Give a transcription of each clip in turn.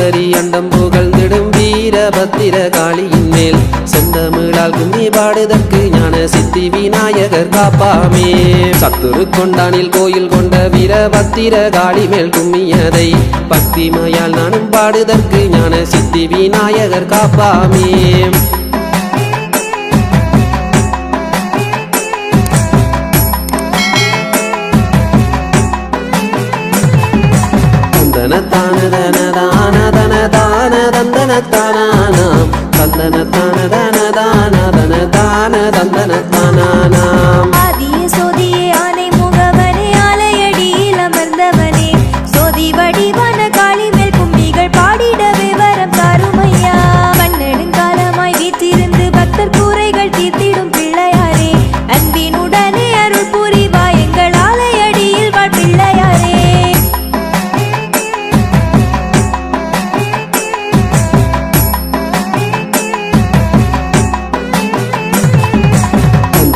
சுந்தரி அண்டம் புகழ்ந்திடும் வீரபத்திர காளியின் மேல் செந்தமிழால் கும்மி பாடுதற்கு ஞான சித்தி விநாயகர் காப்பாமே. சத்துரு கொண்டானில் கோயில் கொண்ட வீரபத்திர காளி மேல் கும்மியதை பக்திமையால் நானும் பாடுதற்கு ஞான சித்தி விநாயகர் காப்பாமே. தந்தன தான தன தான தன தான தந்தன தானானாம் தந்தன தான தன தான தன தான தந்தன தானானாம். ஆதிய சோதியே ஆனை முகவனே ஆலையடியில் அமர்ந்தவனே சோதி வடிவான காளி மேல் கும்மிகள் பாடிடவே வரம் தாருமையா. கண்ணெடுங்காலமாய் வீற்றிருந்து பக்தர் கூரைகள் தீர்த்திடும் பிள்ளையாரே அன்பினுடனே அருள் புரிவா எங்கள் ஆலையடியில் வாழ் பிள்ளையாரே.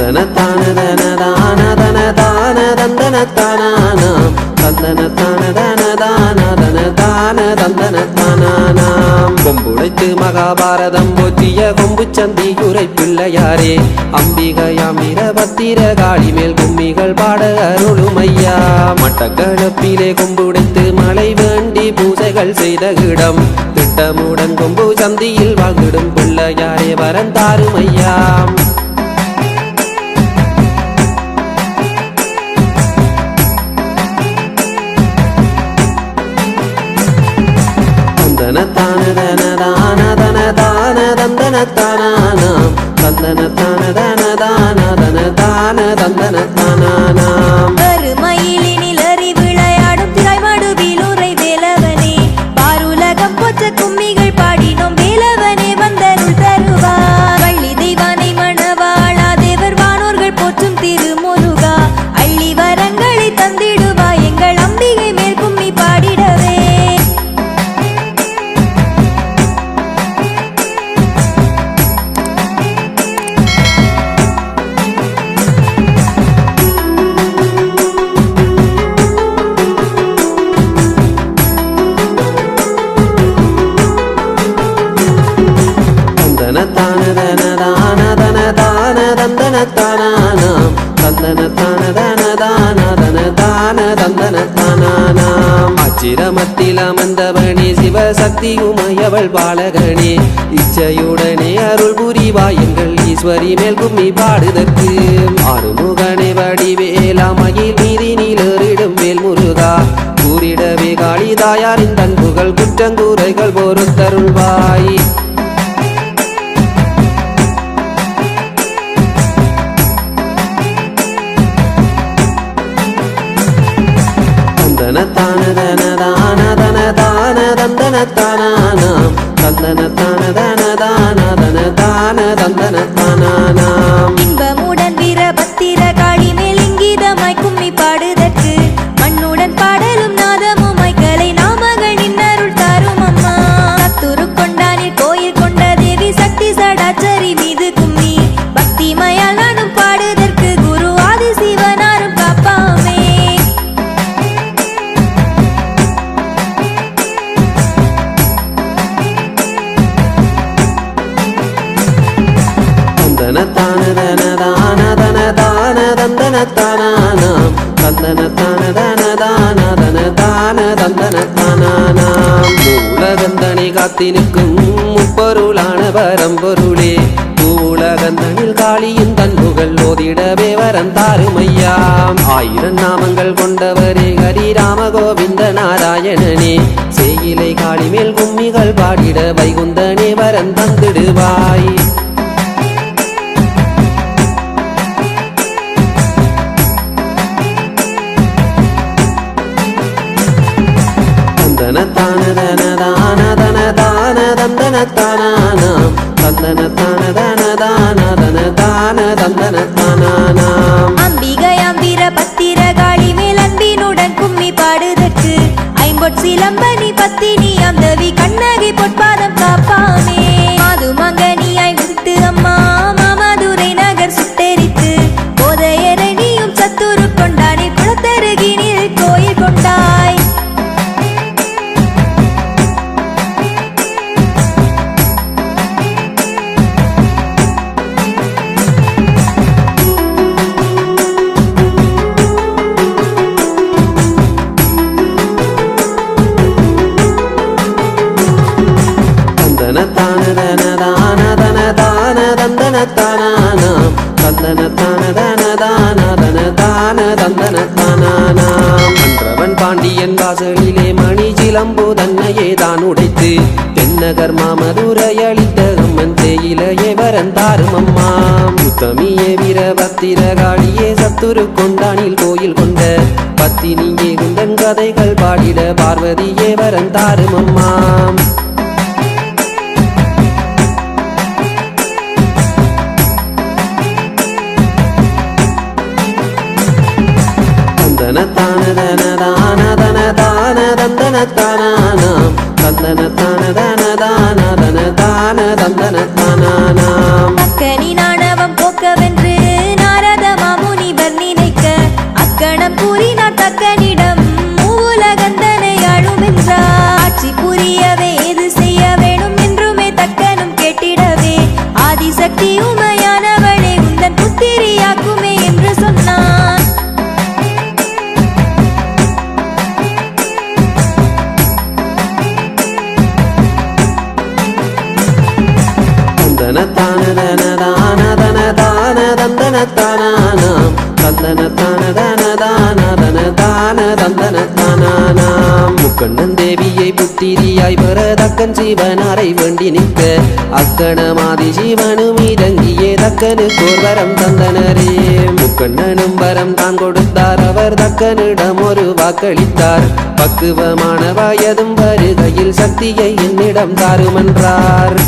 தந்தன தான தன தான தன தான தந்தன தானானாம் தந்தன தான தன தான தன தான தந்தன தானானாம். கொம்புடைத்து மகாபாரதம் போற்றிய கொம்பு சந்தி குறை பிள்ளையாரே அம்பிகையாம் வீரபத்திர காளி மேல் கும்மிகள் பாட அருளுமையா. மட்டக்களப்பிலே கொம்புடைத்து மழை வேண்டி பூசைகள் செய்த இடம் திட்டமுடன் கொம்பு சந்தியில் வாழ்ந்திடும் பிள்ளையாரே வரம் தாருமையா. தந்தன தான தன தான தன தான தந்தன தானானாம் தந்தன தான தன தான தன தான தந்தன தானானாம். மயிலினில் அறி விளையாடும் திரைமடு வீலுரை வேலவனே பாருலகம் போற்ற கும்மிகள் பாடினோம் வேலவனே வந்தருள் தருவார். வள்ளி தெய்வானை மணவாளா தேவர் வானோர்கள் போற்றும் திருமுருகா அள்ளி வரங்களை தந்திடுவா எங்கள் அம்பிகை மேல் கும்மி பாடிடவே. தந்தன தான தன தான தன தான தந்தன தானானாம் தந்தன தான தன தான தன தான தந்தன தானானாம். அச்சிரமத்தில் அமர்ந்தவனே சிவசக்தி உமையவள் பாலகனே இச்சையுடனே அருள் புரிவா எங்கள் ஈஸ்வரி மேல் கும்மி பாடுதற்கு. ஆறுமுகனே வடிவேலா மயில் மீதினில் ஏறிடும் வேல் முருகா கூறிடவே காளிதாயாரின் தன் புகழ் குற்றங்குறைகள் பொறுத்தருள்வாய். தந்தன தான தன தான தன தான தந்தன தானானாம் தந்தன தான தன தான தன தான தந்தன தானானாம். இன்பமுடன் வீரபத்திர காளி மேல் இங்கீதமாய் கும்மி பாடுதற்கு மண்ணுடன் பாடலும் நாதமுமாய் கலை நாமகள் நின்னருள் தாரும் அம்மா. சத்துரு கொண்டானில் கோயில் கொண்ட தேவி சக்தி சடாச்சரி மீது கும்மி பக்திமயால் நானும் பாடுதற்கு குரு ஆதி சிவனாரும் காப்பாமே. தந்தன தான தன தான தன தான தந்தன தானானாம் தந்தன தான தன தான தன தான தந்தன தானானாம். மூலகந்தனை காத்தினுக்கும் முப்பொருளான பரம்பொருளே பூலகந்தனில் காளியின் தன் புகழ் ஓதிடவே வரம் தாருமையாம். 1000 நாமங்கள் கொண்டவரே ஹரிராம கோவிந்த நாராயணனே சேயிலை காளி மேல் கும்மிகள் பாடிட வைகுந்தனே வரம் தந்திடுவாய். தந்தன தான தன தான தன தான தந்தன தானானாம் தந்தன தான தன தான தன தான தந்தன தானானாம். அம்பிகையாம் வீரபத்திர காளி மேல் அன்பினுடன் கும்மி பாடுதற்கு ஐம்பொற்சிலம்பனி பத்தினியாம் தேவி கண்ணகி பொற்பாதம் காப்பாமே. மாதுமங்கனியாய் விட்டு அம்மா மாமதுரை நகர் சுட்டெரித்து போதையரணியும் சத்துரு கொண்டானில் குளத்தருகினில் கோயில் கொண்டாய். சிலம்பு தன்னையே தான் உடைத்து தென்னகர் மாமதுரை அளித்த அம்மன் தேயிலையே வரந்தாரும் அம்மா உத்தமியே வீரபத்திர காளியே சத்துரு கொண்டானில் கோயில் கொண்ட பத்தினியே குந்தன் கதைகள் பாடிட பார்வதியே வரந்தாரும் அம்மா தந்தன தான தன தான தன தான தந்தன தானானாம் தந்தன தான தன தான தன தான தந்தன தானானாம் அக்கனி நாணவம் போக்கவென்று நாரத மாமுனிவர் நினைக்க அக்கணம் கூறினார் தக்கனிடம் மூலகந்தனை அழுமென்றார் ஆட்சி புரியவே எது செய்ய வேணும் என்றுமே தக்கனும் கேட்டிடவே ஆதிசக்தி உமையானவளே உந்தன் புத்திரியாக்குமே என்று சொன்னான் தந்தன தான தன தான தன தான தந்தன தானானாம் தந்தன தான தன தான தன தான தந்தன தானானாம் முக்கண்ணன் தேவியை புத்திரியாய் பெற தக்கன் சிவனாரை வேண்டி நிற்க அக்கணமாதி சிவனும் இடங்கியே தக்கனுக்கு ஒரு வரம் தந்தனரே முக்கண்ணனும் வரம் தான் கொடுத்தார் அவர் தக்கனிடம் ஒரு வாக்களித்தார் பக்குவமான வயதும் வருகையில் சக்தியை என்னிடம் தாருமென்றார்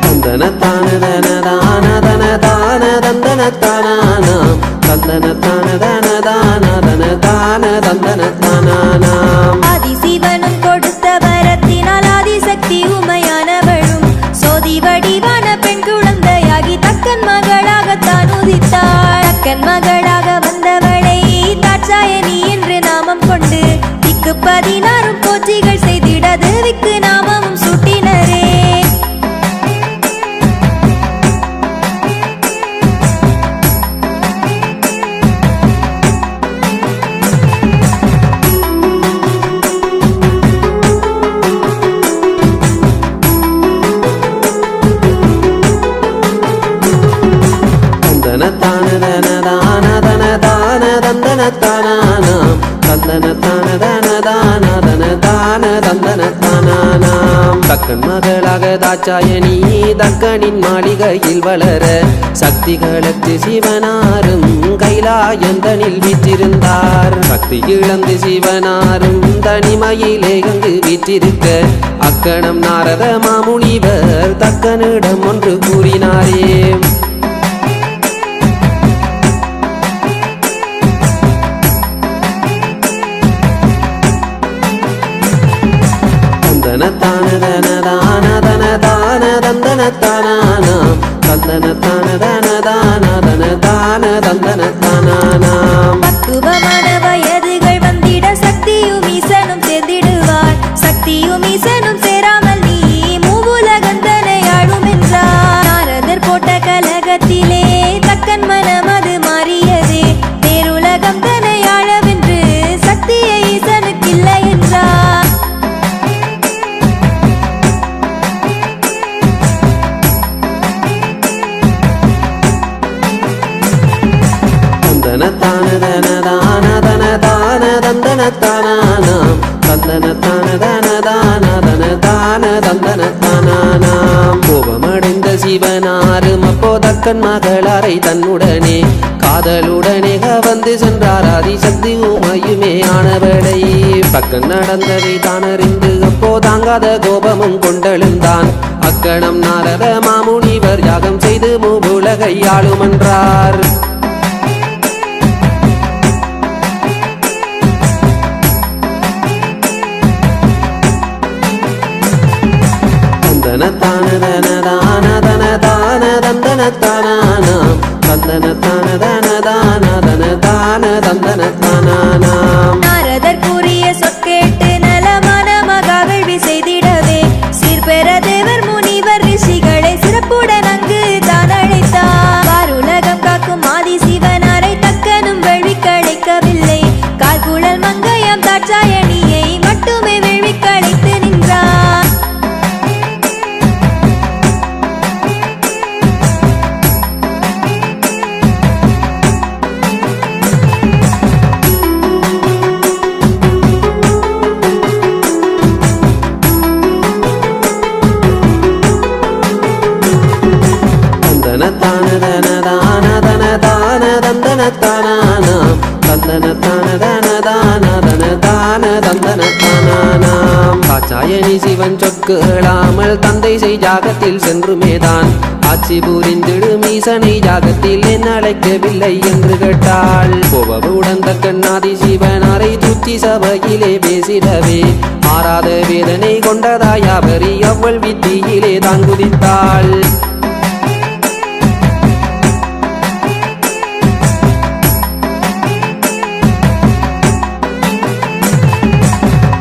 தந்தன தான தன தான தன தான தந்தன தானானாம் தந்தன தான தன தான தன தான தந்தன தானானாம் ஆதிசிவனும் கொடுத்த வரத்தினால் ஆதிசக்தி உமையானவளும் சோதி வடிவான பெண் குழந்தையாகி தக்கன் மகளாகத்தான் உதித்தாள் தக்கன் மகளாக வந்தவளை தாட்சாயணி என்று நாமம் கொண்டு திக்கு 16 போற்றிகள் செய்திட தேவிக்கு நாமமும் சூட்டினரே தந்தன தான தன தான தன தான தந்தன தானானாம் தந்தன தான தன தான தன தான தந்தன தானானாம் தக்கன் மகளாக தாட்சாயணி தக்கனின் மாளிகையில் வளர சக்திகளுக்கு சிவனாரும் கைலாயந்தனில் வீற்றிருந்தார் சக்தி இழந்து சிவனாரும் தனிமையிலே அங்கு வீற்றிருக்க அக்கணம் நாரத மாமுனிவர் தக்கனிடம் ஒன்று கூறினாரே தந்தன தான தன தான தன தான தந்தன தானானாம் தந்தன தான தன தான தன தான தந்தன தானானாம் பக்குவமான வயதுகள் வந்திட சக்தியும் ஈசனும் சேர்ந்திடுவார் சக்தியும் ஈசனும் சேராமல் நீ மூவுலகந்தனை ஆளும் என்றார் நாரதர் போட்ட கலகத்திலே தக்கன் மனம் அது மாறியதே பேருலகம் தனை ஆளவென்று சக்தியை ஈசனுக்கில்லை என்றார் தந்தன தான தன தான தன தான தந்தன தானானாம் தந்தன தான தன தான தன தான தந்தன தானானாம் கோபமடைந்த சிவனாரும் அப்போ தக்கன் மகளாரை தன்னுடனே காதலுடனே வந்து சென்றார் ஆதிசக்தி உமையுமே ஆனவளை பக்கன் நடந்ததை தான் அறிந்து அப்போ தாங்காத கோபமும் கொண்டெழுந்தான் அக்கணம் நாரத மாமுனிவர் யாகம் செய்து மூவுலகை ஆளுமென்றார் தந்தன தான தன தான தன தான தந்தன தானானாம் தந்தன தான தன தான தன தான தந்தன தானானாம் நாரதர் கூறிய சொற்கேட்டு நலமான மகாவேள்வி செய்திடவே சீர்பெற தேவர் முனிவர் ரிஷிகளை சிறப்புடன் அங்கு தான் அழைத்தார் வாருலகம் காக்கும் ஆதி சிவனாரை தக்கனும் வேள்வி கழைக்கவில்லை கால்குழல் மங்கையம் தாட்சாயணியை மட்டுமே வேள்வி கழைத்து நின்றார் தானானாம் தந்தன தான தன தான தன தான தந்தன தானானாம் காச்சாயனி சிவன் சொற்களாமல் தந்தை செய் ஜாகத்தில் சென்றுமேதான் ஆட்சி புரிந்திடும் ஈசனை ஜாகத்தில் என் அழைக்கவில்லை என்று கேட்டாள் கோபவுடன் தக்கண்ணாதி சிவனாரை துச்சி சபையிலே பேசிடவே ஆறாத வேதனை கொண்டதாயாவரி அவ்வள் வித்தியிலே தான் குதித்தாள்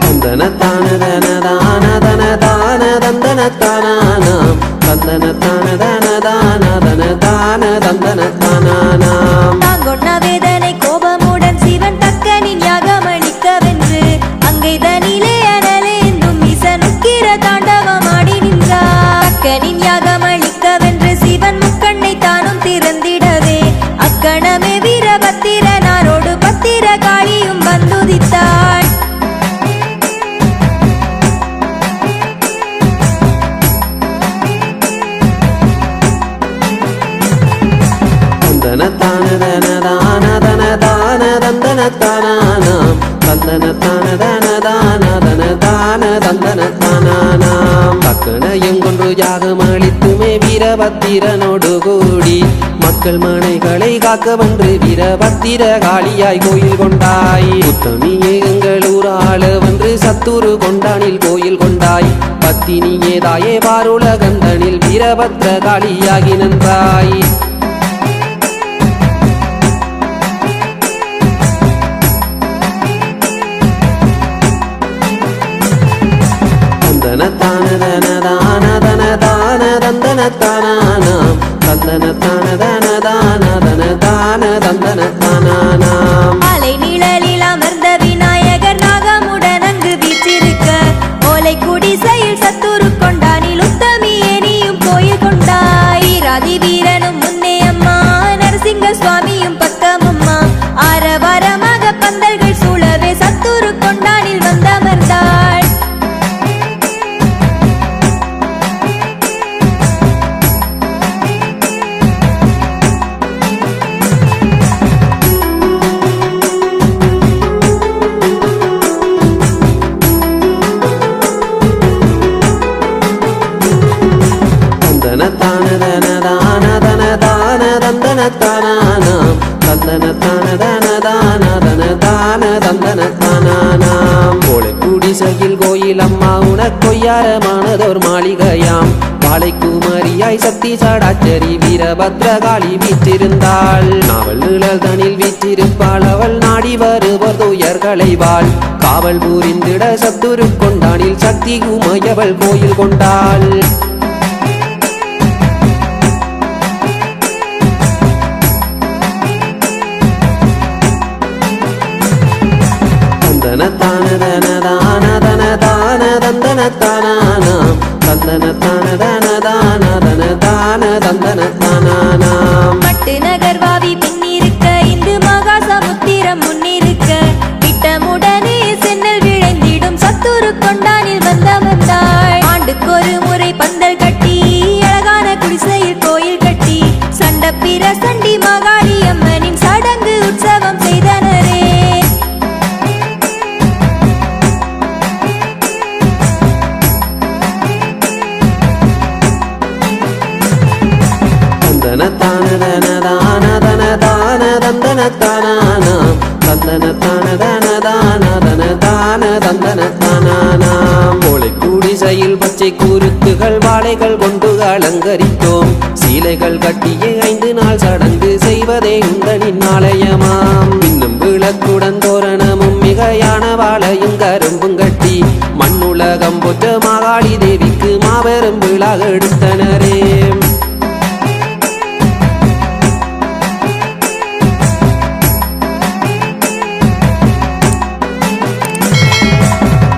தந்தன தான தன தான தன தான தந்தன தானானாம் தந்தன தான தன தான தன தான தந்தன தானானாம் தாங்கொண்ட வேதனை கோபமுடன் சிவன் தக்கனின் யாகமளிக்கவென்று அங்கைதனிலே அனலேந்தும் ஈசனுக்கிர தாண்டவமாடி நின்றார் தக்கனின் யாகமளிக்கவென்று சிவன் முக்கண்ணை தானும் திறந்திடவே அக்கணமே வீரபத்திரனாரோடு பத்திர காளியும் வந்துதித்தாள் தந்தன தான தன தான தன தான தந்தன தானானாம் தந்தன தான தன தான தன தான தந்தன தானானாம் தக்கனையும் கொன்று யாகம் அளித்துமே வீரபத்திரனோடு கூடி மக்கள் மனைகளை காக்க வென்று வீரபத்திர காளியாய் கோயில் கொண்டாய் உத்தமியே எங்கள் ஊராள வென்று சத்துரு கொண்டானில் கோயில் கொண்டாய் பத்தினியே தாயே பாருலகந்தனில் வீரபத்திர காளியாகி நின்றாய் தந்தன தான தன தான தன தான தந்தன தானானாம் தந்தன தான தன தான தன தான தந்தன தானானாம் மாலை நிழலில் அமர்ந்த விநாயகர் நாகமுடன் அங்கு வீற்றிருக்க ஓலை குடிசையில் சத்துரு கொண்டானில் உத்தமியே நீயும் கோயில் கொண்டாய் ராதி வீரனும் முன்னே அம்மா நரசிங்க சுவாமியும் பக்கம் அம்மா ஆரவாரமாக பந்தல்கள் சூழவே சத்துரு கொண்டானில் வந்தமர்ந்தாள் தந்தன தான தன தான தன தான தந்தன தானானாம் தந்தன தான தன தான தன தான தந்தன தானானாம் கோளை குடிசையில் கோயில் அம்மா உனக்கொய்யாரமானதோர் மாளிகையாம் வாழைக்குமரியாய் சக்தி சாடாச்சரி வீரபத்ரகாளி வீற்றிருந்தாள் நாவல் நிழல் தனில் வீற்றிருப்பாள் அவள் நாடி வருவர் துயர்களைவாள் காவல் புரிந்திட சத்துரு கொண்டானில் சக்தி உமையவள் கோயில் கொண்டாள் தந்தன தான தன தான தன தான தந்தன தானானாம் தந்தன தான தன தான தன தான தந்தன தானானாம் மட்டு நகர்வாவி பின்னிருக்க இந்து மகா சமுத்திரம் முன்னிருக்க விட்டமுடனே சென்னல் விழைந்திடும் சத்துரு கொண்டானில் வந்தமர்ந்தாள் ஆண்டுக்கொரு முறை பந்தல் கட்டி அழகான குடிசையில் கோயில் கட்டி சண்டப்பிர சண்டி மகாளி அம்மனின் சடங்கு உற்சவம் செய்தனரே தந்தன தான தன தான தன தான தந்தன தானானாம் தந்தன தான தன தான தன தான தந்தன தானானாம் கோளை குடிசையில் பச்சை குருத்துகள் வாழைகள் கொண்டு அலங்கரித்தோம் சீலைகள் கட்டிய 5 நாள் சடங்கு செய்வதே உந்தனின் ஆலயமாம் இன்னும் விளக்குடன் தோரணமும் மிகையான வாழையும் கரும்பும் கட்டி மண்ணுலகம் போற்ற மாகாளி தேவிக்கு மாபெரும் விழா எடுத்தனரே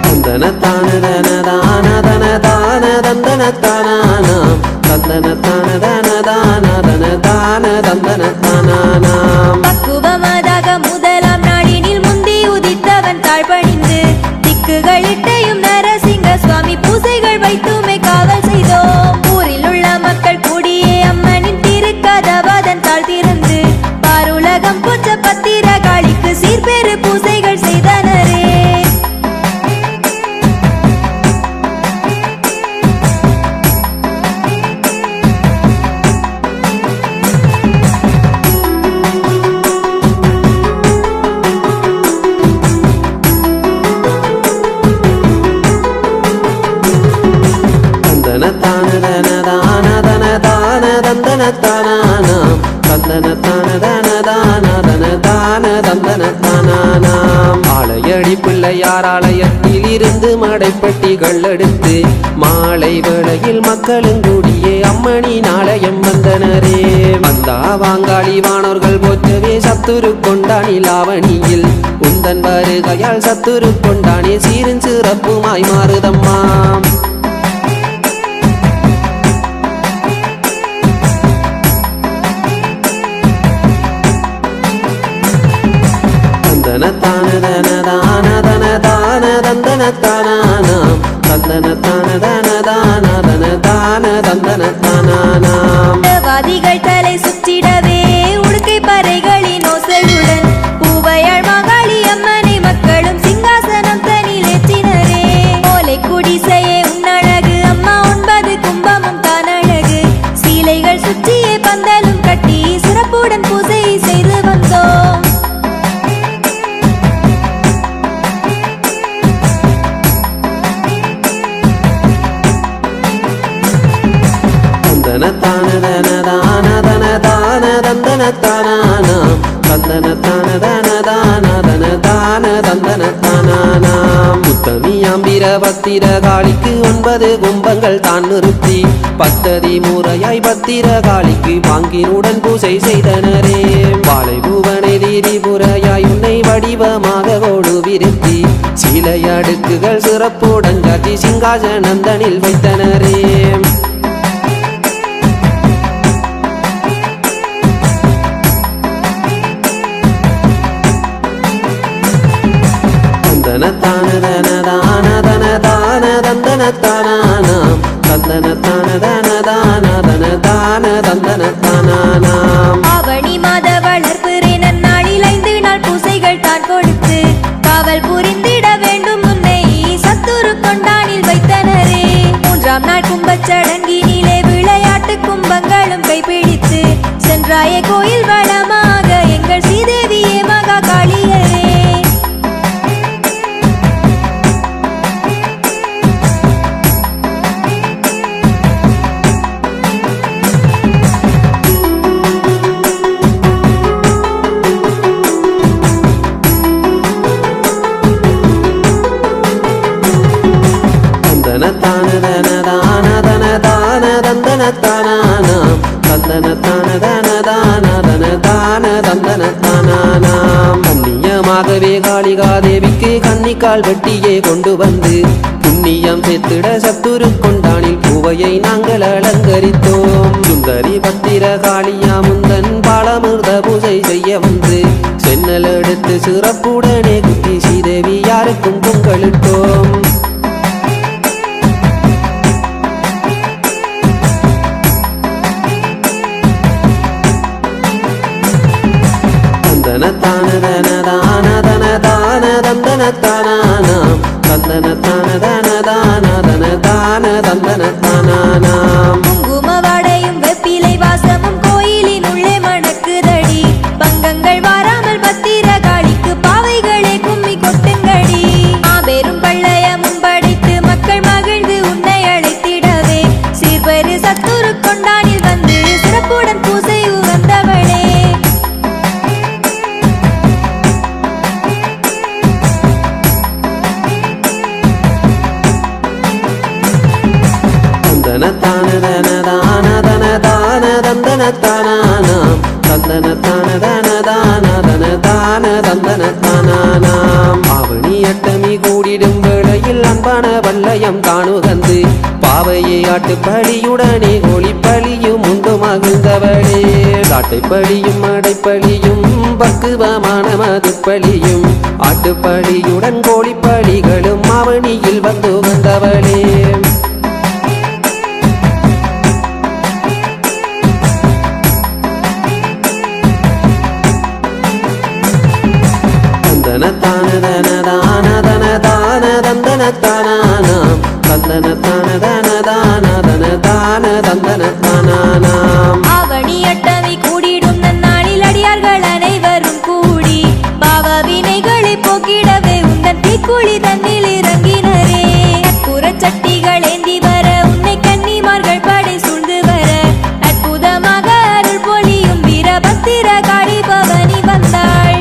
தந்தன தான தன தான தன தான தந்தன தானானாம் தந்தன தான தன தான தன தான தந்தன தானானாம் பக்குவமதாக முதலாம் நாளினில் முந்தி உதித்தவன் தாழ்பணிந்து திக்குகளிட்டையும் நரசிங்க சுவாமி பூசைகள் வைத்துமே காவல் செய்தோம் ஊரில் சீர்பெரு பூசைகள் செய்தனரே. தந்தன தான தன தான தன தான தந்தன தானானாம் தந்தன தான தன தான தன தான தந்தன தானானாம். ஆலையடி பிள்ளையார் ஆலயத்தில் இருந்து மடைப்பட்டிகள் எடுத்து மாலை வேளையில் மக்களும் கூடியே அம்மணி நாளையம் வந்தனரே. வந்தா வாங்காளி வானோர்கள் போற்றவே சத்துரு கொண்டானி லாவணியில் உந்தன் வருகையால் சத்துரு கொண்டானே சீரும் சிறப்புமாய் மாறுதம்மா. தந்தன தான தன தான தன தான தந்தன தானானாம் தந்தன தான தன தான தன தான தந்தன தானானாம். வாதிகள் தலை சுற்றிடவே உடுக்கை பறைகளின் ஓசையுடன் பூவையாள் மாகாளி அம்மனை மக்களும் சிங்காசனம் தனில் ஏற்றினரே. ஓலை குடிசையே உன்னழகு அம்மா 9 கும்பமும் தானழகு சீலைகள் சுற்றியே பந்தலும் கட்டி சிறப்புடன் பூசை செய்து வந்தோம். தந்தன தான தன தான தன தான தந்தன தானானாம் தந்தன தான தன தான தன தான தந்தன தானானாம். உத்தமியாம் வீரபத்திர காளிக்கு 9 கும்பங்கள் தான் நிறுத்தி பத்ததி முறையாய் பத்திர காளிக்கு வாங்கினுடன் பூசை செய்தனரே. வாழை பூவனை திரிபுரையாய் உன்னை வடிவமாக கோடு விருத்தி சீலை அடுக்குகள் சிறப்புடன் காட்டி சிங்காசனந்தனில் வைத்தனரே. தந்தன தான தன தான தன தான தந்தன தானானாம் தந்தன தான தன தான தன தான தந்தன தானானாம். ஆவணி மாத வளர்ப்பிறை நன்னாளில் 5 நாள் பூசைகள் தான் கொடுத்து காவல் புரிந்திட வேண்டும் முன்னை சத்துரு கொண்டானில் வைத்தனரே. 3ஆம் நாள் கும்பச்சடங்கினிலே விளையாட்டு கும்பங்களும் கைப்பிடித்து சென்றாய கோயில் வளமாக எங்கள் ஸ்ரீதேவியே மகா காளியரே. தந்தன தான தன தான தன தான தந்தன தானானாம் தந்தன தான தன தான தன தான தந்தன தானானாம். கண்ணியமாகவே காளிகாதேவிக்கு கன்னிக்கால் வெட்டியே கொண்டு வந்து புண்ணியம் சேர்த்திட சத்துரு கொண்டானில் பூவையை நாங்கள் அலங்கரித்தோம். சுந்தரி பத்திர காளியா முந்தன் பாலமிர்த பூஜை செய்ய வந்து சென்னல் எடுத்து சிறப்புடனே குட்டி ஸ்ரீதேவி யாருக்கும் பொங்கலிட்டோம். தந்தன தான தன தான தன தான தந்தன தானானாம் தந்தன தான தன தான தன தான தந்தன தானானாம். குங்கும வாடையும் வெப்பிலை வாசமும் கோயிலின் உள்ளே மணக்குதடி பங்கங்கள் வாராமல் பத்திர காளிக்கு பாவைகளே கும்மி கொட்டுங்கடி. மாபெரும் பள்ளயமும் படைத்து மக்கள் மகிழ்ந்து உன்னை அழைத்திடவே சீர்பெரு சத்துரு கொண்டானில் வந்து சிறப்புடன் பூசை உகந்தவளே. தந்தன தான தன தான தன தான தந்தன தான தன தான தந்தன தான தானானாம். ஆவணி 8 கூடிடும் வேளையில் அன்பான வல்லயம் தானுகந்து பாவையை ஆட்டுப்பலியுடனே ஒளிப்பலியும் உண்டு மகிழ்ந்தவளே. சாட்டைப்பலியும் அடைப்பலியும் பக்குவமான மதுப்பலியும் ஆட்டுப்பலியுடன் கோழிப்பலிகளும் ஆவணியில் வந்து வந்தவளே. குழி தன்னில் இறங்கினரே அற்புற சட்டிகள் ஏந்தி வர உன்னை கன்னிமார்கள் படை சூழ்ந்து வர அற்புதமாக அருள் பொழியும் வீரபத்திர காளி பவனி வந்தாள்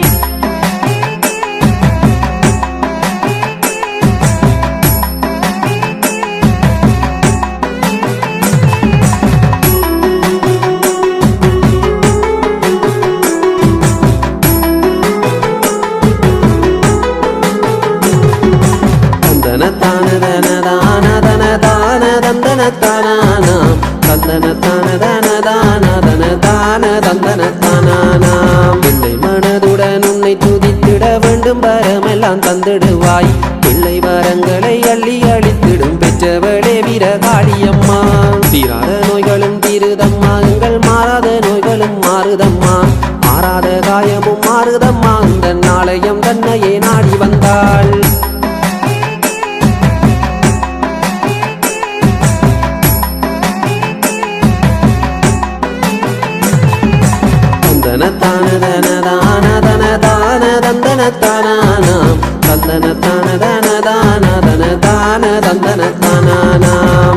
பிள்ளை மனதுடன் உன்னை துதித்திட வேண்டும் வரமெல்லாம் தந்திடுவாய் பிள்ளை வரங்களை அள்ளி அளித்திடும் பெற்றவளே வீரகாளியம்மா தீராத நோய்களும் தீருதம்மா எங்கள் மாறாத நோய்களும் மாறுதம்மா மாறாத காயமும் மாறுதம்மா இந்த நாளையம் தன்னையே நாடி வந்தாள்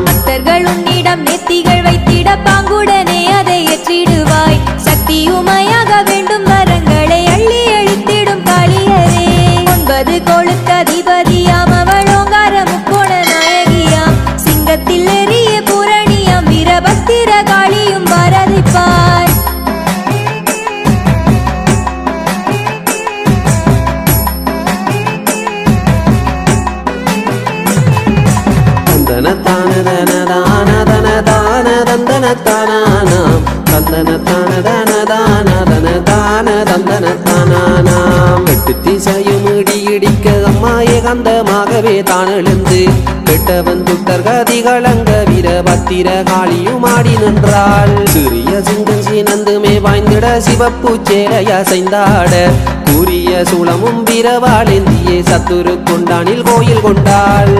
பக்தர்கள் உன்னிடம் நெத்திகள் வைத்திட பாங்குடனே அதை ஏற்றிடுவாய் சக்தி உமையாக வேண்டும் வரங்களை அள்ளி அளித்திடும் காளியரே 9 கோளுக்கு அதிபதியாம் அவள் ஓங்கார முக்கோண நாயகியாம் சிங்கத்தில் எரிய பூரணியாம் வீரபத்திர காளியும் வரதிப்பார் எட்டு திசையும் இடிக்க அம்மாயே கந்தமாகவே தான் எழுந்து கெட்டவன் துட்டர் கதிகளங்க வீரபத்திர காளியும் ஆடி நின்றாள் சிறிய சிங்கம் சீனந்துமே வாய்ந்திட சிவப்பு சேலைய செய்தாட கூறிய சூளமும் வீரவாளேந்தியே சத்துரு கொண்டானில் கோயில் கொண்டாள்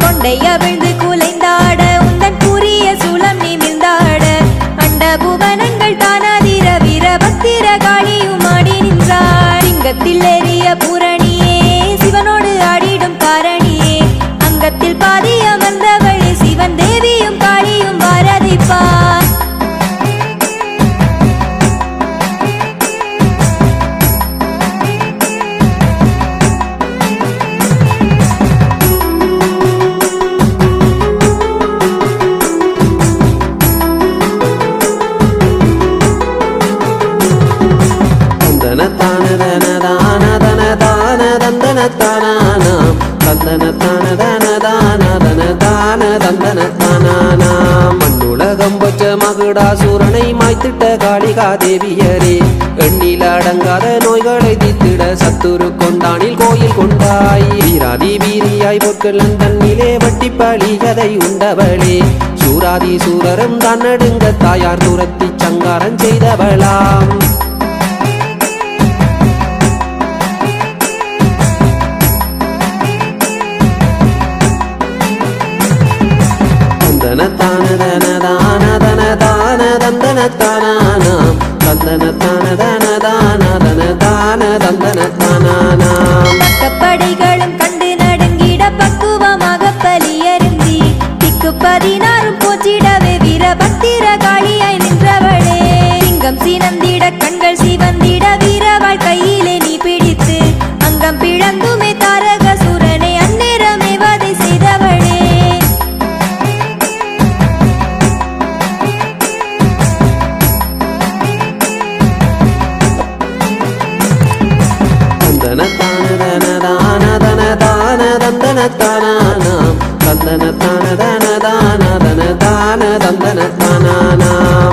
கொண்டைய விழுந்து குலைந்தாட உந்தன் கூறிய சூலம் நிமிர்ந்தாட அண்ட புவனங்கள் தானாதிர வீரபத்திர காளியும் ஆடி நின்றாள் சிங்கத்தில் எரிய பூரணியே சிவனோடு ஆடிடும் காரணியே அங்கத்தில் பாதி அமர்ந்தவளே சிவன் தேவியும் காளியும் பாரதிப்பார் மண்ணுலகம் பொச்ச மகுடாசூரனை மாய்த்திட்ட காளிகா தேவியரே எண்ணில் அடங்காத நோய்களை தீத்திட சத்துரு கொண்டானில் கோயில் கொண்டாய் வீராதி வீரியாய் பொற்களன் தன்னிலே வட்டி பழியதை உண்டவளே சூராதி சூரரும் தான் நடுங்க தாயார் துரத்தி சங்காரம் செய்தவளாம் படைகளும் கண்டு நடுங்கிட பக்குவமாக பலியருந்தி திக்கு 16 போச்சிடவே வீரபத்திர காளியாய் நின்றவளே சிங்கம் சீனந்திட கண்கள் சிவந்திட வீரவாள் கையிலே நீ பிடித்து அங்கம் பிழந்துமே தாரக சூரனை அந்நேரமே வதை செய்தவளே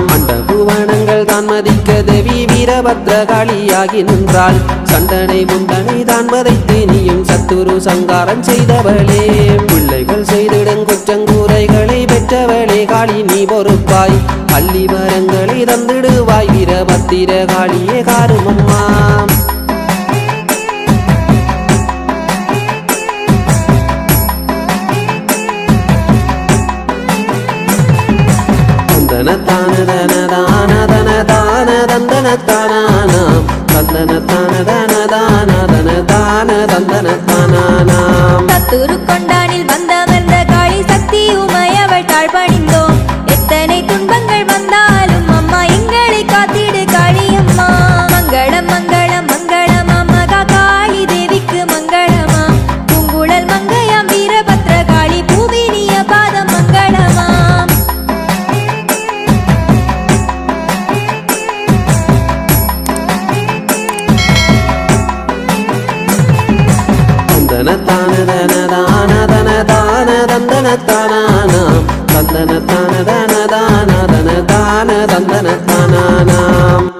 மண்டபுவனங்கள் தான் மதிக்க தேவி வீரபத்ர காளியாகி நின்றாள் சண்டனை முண்டனை தான் வதைத்து நீயும் சத்துரு சங்காரம் செய்தவளே பிள்ளைகள் செய்திடும் குற்றங்கூரைகளை பெற்றவளே காளி நீ பொறுப்பாய் அள்ளி வரங்களை தந்திடுவாய் வீரபத்திர காளியே காருமம்மா தானானாம் தந்தன தான தான தான தன தான தந்தன தானானாம். தத்துரு கொண்டானில் வந்தமர்ந்த காளி சக்தி உமை அவள் தாழ்பணிந்தோம். எத்தனை துன்பங்கள் வந்தாலும் அம்மா எங்களை காத்திடு காளியம்மா. மங்களம் மங்களம் மங்களமாம் மகா காளி தேவிக்கு மங்களமாம். பூங்குழல் மங்கையாம் வீரபத்ர காளி பூவினிய பாதம் மங்களமாம். தந்தன தான தன தான தன தான தந்தன தானானாம் தந்தன தான தன தான தன தான தந்தன தானானாம்.